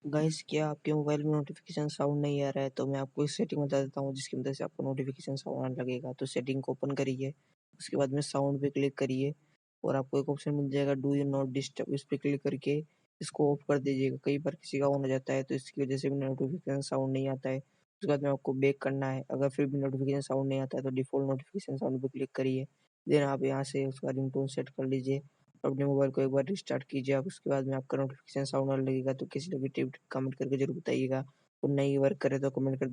Guys क्या आपके mobile में नोटिफिकेशन साउंड नहीं आ रहा है तो मैं आपको एक सेटिंग बता देता हूँ जिसकी मदद से आपको नोटिफिकेशन साउंड आने लगेगा। तो सेटिंग को ओपन करिए, उसके बाद में साउंड पे क्लिक करिए और आपको एक ऑप्शन मिल जाएगा डू यू नॉट डिस्टर्ब। इस पे क्लिक करके इसको ऑफ कर दीजिएगा। कई बार किसी का ऑन हो जाता है तो इसकी वजह से भी नोटिफिकेशन साउंड नहीं आता है। उसके बाद में आपको बैक करना है। अगर फिर भी नोटिफिकेशन साउंड नहीं आता है तो डिफॉल्ट नोटिफिकेशन साउंड पे क्लिक करिए। देन आप यहाँ से उसका रिंगटोन सेट कर लीजिए। अपने मोबाइल को एक बार रिस्टार्ट कीजिए आप। उसके बाद में आपका नोटिफिकेशन साउंड आने लगेगा तो किसी ने भी टिप कमेंट करके जरूर बताइएगा और नहीं वर्क करे तो कमेंट कर